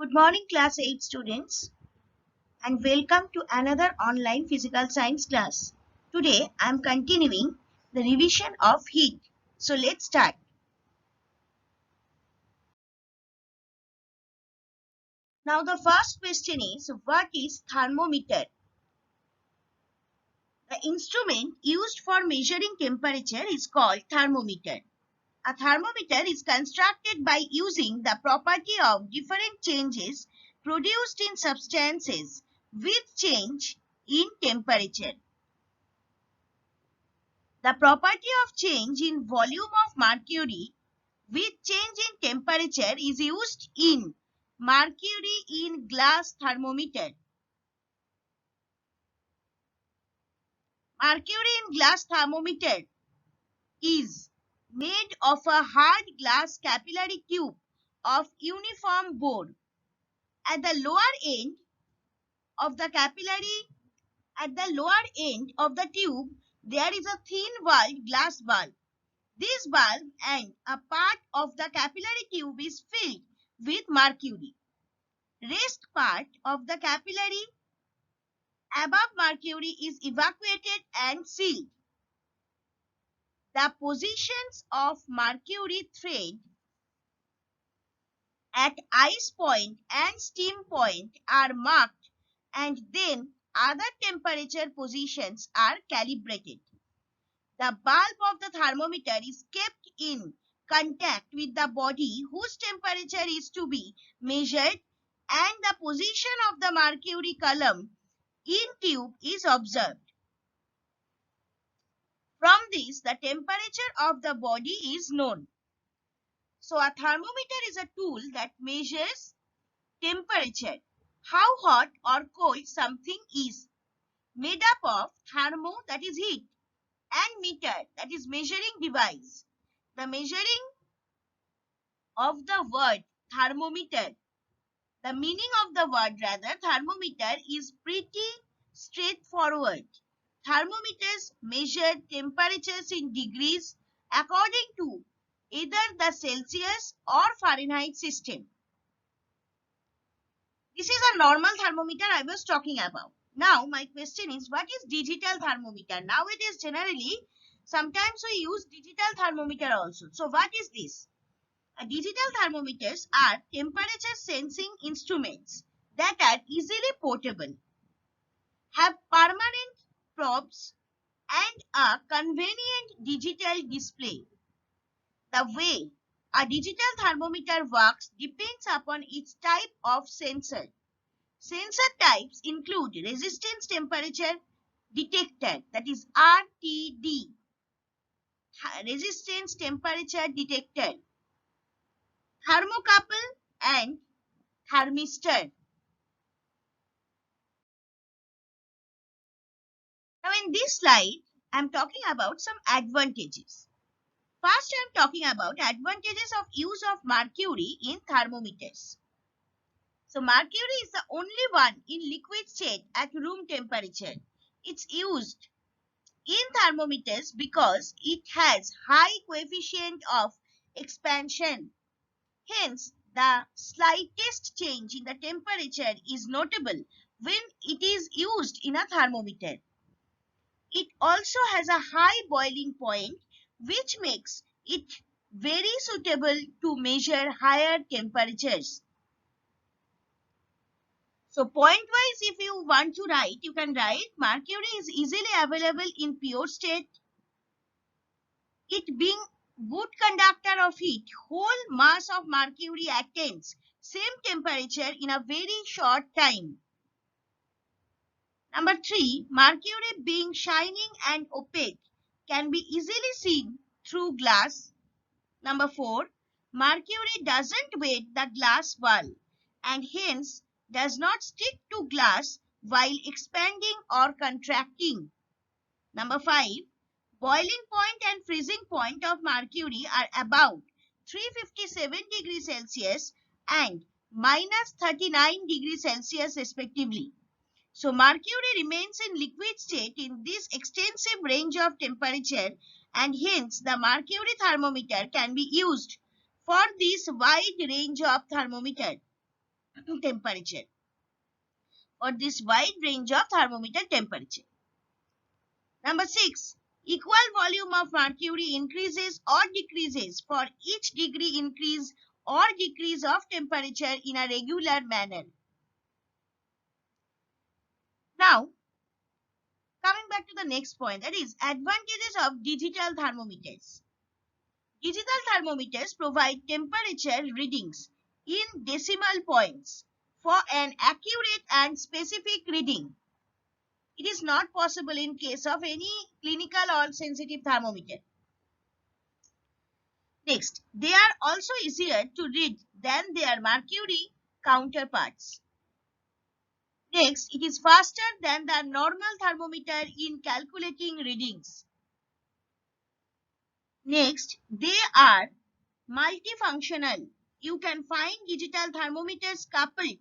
Good morning, class 8 students, and welcome to another online physical science class. Today, I am continuing the revision of heat. So, let's start. Now, the first question is, what is thermometer? The instrument used for measuring temperature is called thermometer. A thermometer is constructed by using the property of different changes produced in substances with change in temperature. The property of change in volume of mercury with change in temperature is used in mercury in glass thermometer. Mercury in glass thermometer is made of a hard glass capillary tube of uniform bore. At the lower end of the tube, there is a thin walled glass bulb. This bulb and a part of the capillary tube is filled with mercury. Rest part of the capillary above mercury is evacuated and sealed. The positions of mercury thread at ice point and steam point are marked, and then other temperature positions are calibrated. The bulb of the thermometer is kept in contact with the body whose temperature is to be measured, and the position of the mercury column in tube is observed. From this, the temperature of the body is known. So, a thermometer is a tool that measures temperature, how hot or cold something is, made up of thermo, that is heat, and meter, that is measuring device. The measuring of the word thermometer, the meaning of the word thermometer is pretty straightforward. Thermometers measure temperatures in degrees according to either the Celsius or Fahrenheit system. This is a normal thermometer I was talking about. Now my question is, what is digital thermometer? Now it is generally, sometimes we use digital thermometer also. So what is this? Digital thermometers are temperature sensing instruments that are easily portable, have permanent probes, and a convenient digital display. The way a digital thermometer works depends upon its type of sensor. Sensor types include resistance temperature detector, that is RTD, resistance temperature detector, thermocouple, and thermistor. Now in this slide, I am talking about some advantages. First, I am talking about advantages of use of mercury in thermometers. So mercury is the only one in liquid state at room temperature. It's used in thermometers because it has high coefficient of expansion. Hence, the slightest change in the temperature is notable when it is used in a thermometer. It also has a high boiling point, which makes it very suitable to measure higher temperatures. So point-wise, if you want to write, you can write mercury is easily available in pure state. It being good conductor of heat, whole mass of mercury attains same temperature in a very short time. Number 3, mercury being shining and opaque can be easily seen through glass. Number 4, mercury doesn't wet the glass wall and hence does not stick to glass while expanding or contracting. Number 5, boiling point and freezing point of mercury are about 357 degrees Celsius and minus 39 degrees Celsius respectively. So mercury remains in liquid state in this extensive range of temperature, and hence the mercury thermometer can be used for this wide range of thermometer. temperature, or this wide range of thermometer temperature. Number 6. Equal volume of mercury increases or decreases for each degree increase or decrease of temperature in a regular manner. Now, coming back to the next point, that is advantages of digital thermometers. Digital thermometers provide temperature readings in decimal points for an accurate and specific reading. It is not possible in case of any clinical or sensitive thermometer. Next, they are also easier to read than their mercury counterparts. Next, it is faster than the normal thermometer in calculating readings. Next, they are multifunctional. You can find digital thermometers coupled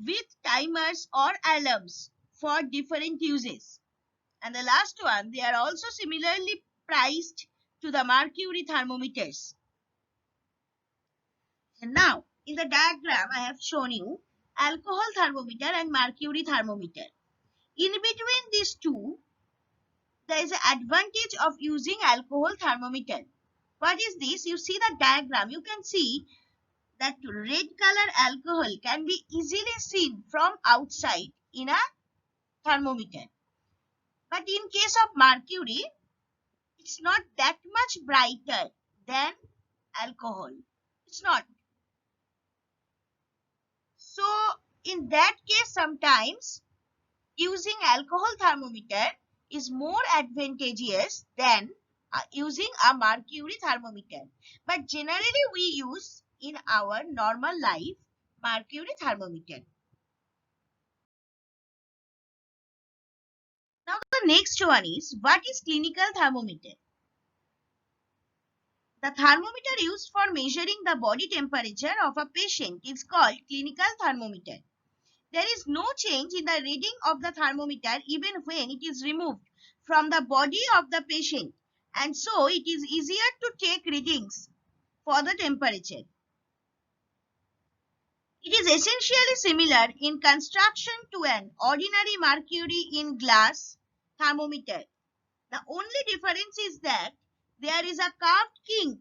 with timers or alarms for different uses. And the last one, they are also similarly priced to the mercury thermometers. And now, in the diagram, I have shown you alcohol thermometer and mercury thermometer. In between these two, there is an advantage of using alcohol thermometer. What is this? You see the diagram. You can see that red color alcohol can be easily seen from outside in a thermometer. But in case of mercury, it's not that much brighter than alcohol. It's not. So, in that case, sometimes using alcohol thermometer is more advantageous than using a mercury thermometer. But generally, we use in our normal life mercury thermometer. Now, the next one is, what is clinical thermometer? The thermometer used for measuring the body temperature of a patient is called clinical thermometer. There is no change in the reading of the thermometer even when it is removed from the body of the patient, and so it is easier to take readings for the temperature. It is essentially similar in construction to an ordinary mercury in glass thermometer. The only difference is that there is a curved kink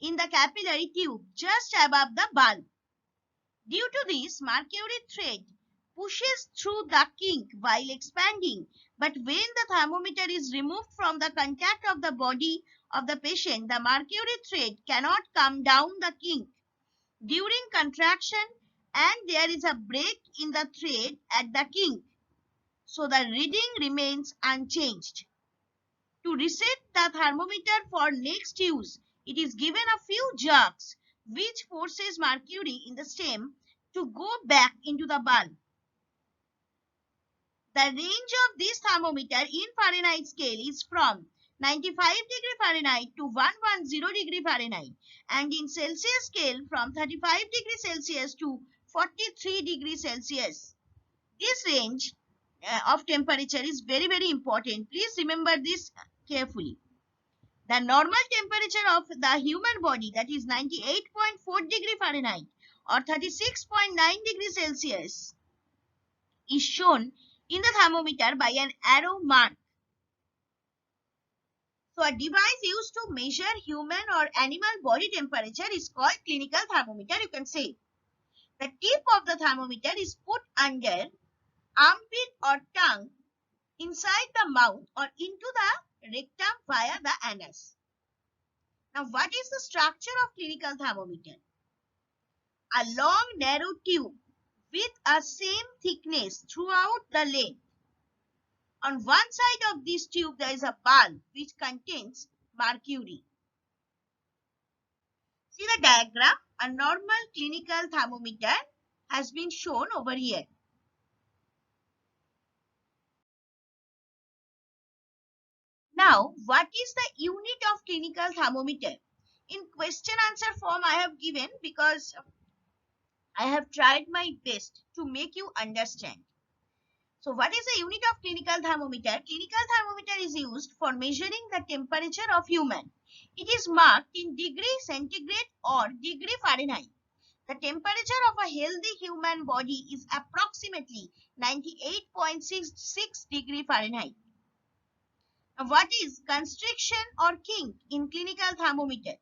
in the capillary tube just above the bulb. Due to this, mercury thread pushes through the kink while expanding, but when the thermometer is removed from the contact of the body of the patient, the mercury thread cannot come down the kink during contraction, and there is a break in the thread at the kink, so the reading remains unchanged. To reset the thermometer for next use, it is given a few jerks which forces mercury in the stem to go back into the bulb. The range of this thermometer in Fahrenheit scale is from 95 degree Fahrenheit to 110 degree Fahrenheit, and in Celsius scale from 35 degree Celsius to 43 degree Celsius. This range of temperature is very, very important. Please remember this carefully. The normal temperature of the human body, that is 98.4 degree Fahrenheit or 36.9 degrees Celsius, is shown in the thermometer by an arrow mark. So, a device used to measure human or animal body temperature is called clinical thermometer. You can say the tip of the thermometer is put under armpit or tongue, inside the mouth or into the rectum via the anus. Now, what is the structure of clinical thermometer? A long narrow tube with a same thickness throughout the length. On one side of this tube, there is a bulb which contains mercury. See the diagram? A normal clinical thermometer has been shown over here. Now, what is the unit of clinical thermometer? In question answer form I have given because I have tried my best to make you understand. So, what is the unit of clinical thermometer? Clinical thermometer is used for measuring the temperature of human. It is marked in degree centigrade or degree Fahrenheit. The temperature of a healthy human body is approximately 98.66 degree Fahrenheit. Now, what is constriction or kink in clinical thermometer?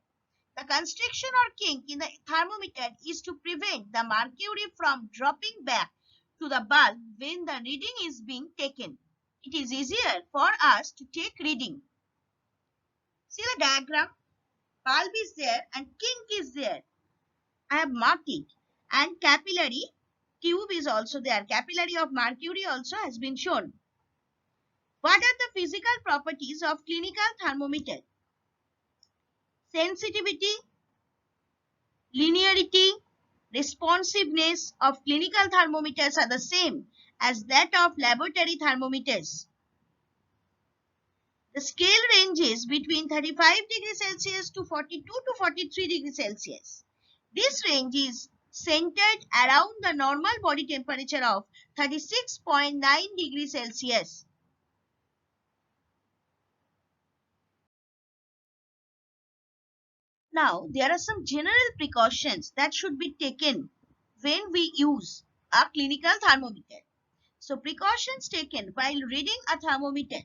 The constriction or kink in the thermometer is to prevent the mercury from dropping back to the bulb when the reading is being taken. It is easier for us to take reading. See the diagram? Bulb is there and kink is there. I have marked it. And capillary tube is also there. Capillary of mercury also has been shown. What are the physical properties of clinical thermometer? Sensitivity, linearity, responsiveness of clinical thermometers are the same as that of laboratory thermometers. The scale ranges between 35 degrees Celsius to 42 to 43 degrees Celsius. This range is centered around the normal body temperature of 36.9 degrees Celsius. Now, there are some general precautions that should be taken when we use a clinical thermometer. So, precautions taken while reading a thermometer.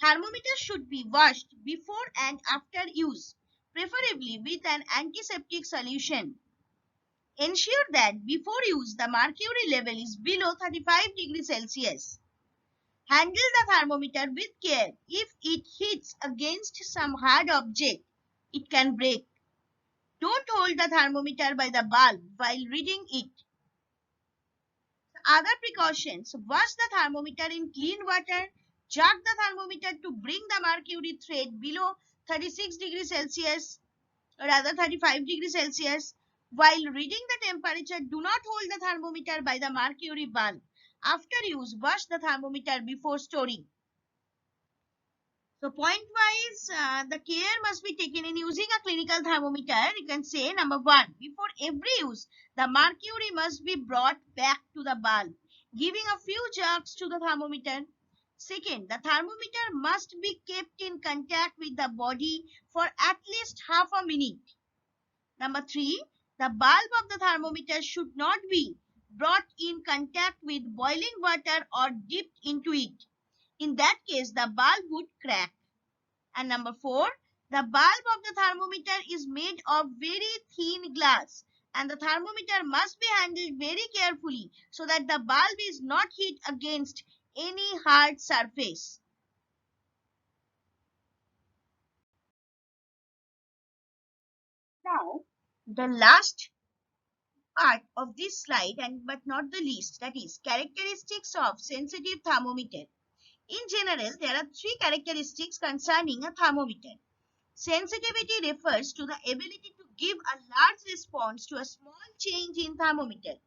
Thermometer should be washed before and after use, preferably with an antiseptic solution. Ensure that before use the mercury level is below 35 degrees Celsius. Handle the thermometer with care. If it hits against some hard object, it can break. Don't hold the thermometer by the bulb while reading it. Other precautions: wash the thermometer in clean water. Jug the thermometer to bring the mercury thread below 36 degrees Celsius, or rather 35 degrees Celsius. While reading the temperature, do not hold the thermometer by the mercury bulb. After use, wash the thermometer before storing. So point-wise, the care must be taken in using a clinical thermometer. You can say, number one, before every use, the mercury must be brought back to the bulb, giving a few jerks to the thermometer. Second, the thermometer must be kept in contact with the body for at least half a minute. Number three, the bulb of the thermometer should not be brought in contact with boiling water or dipped into it. In that case, the bulb would crack. And number four, the bulb of the thermometer is made of very thin glass, and the thermometer must be handled very carefully so that the bulb is not hit against any hard surface. Now, the last part of this slide, and but not the least, that is characteristics of sensitive thermometer. In general, there are three characteristics concerning a thermometer. Sensitivity refers to the ability to give a large response to a small change in thermometer.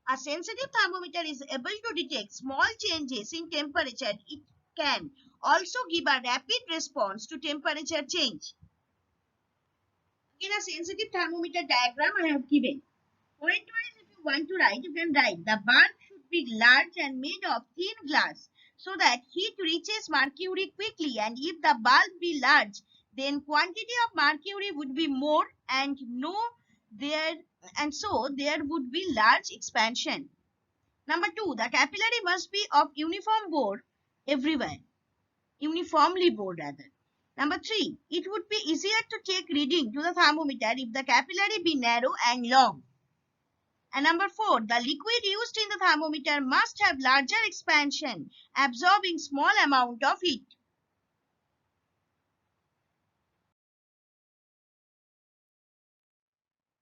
A sensitive thermometer is able to detect small changes in temperature. It can also give a rapid response to temperature change. In a sensitive thermometer diagram I have given. Point-wise, if you want to write, you can write the bulb should be large and made of thin glass so that heat reaches mercury quickly, and if the bulb be large, then quantity of mercury would be more and so there would be large expansion. Number two, the capillary must be of uniform bore everywhere. Uniformly bore rather. Number three, it would be easier to take reading to the thermometer if the capillary be narrow and long. And number four, the liquid used in the thermometer must have larger expansion, absorbing small amount of heat.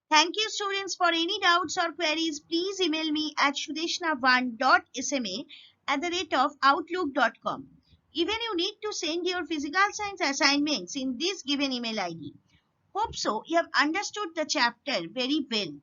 Thank you students. For any doubts or queries, please email me at sudeshna1.sma@outlook.com. Even you need to send your physical science assignments in this given email ID. Hope so you have understood the chapter very well.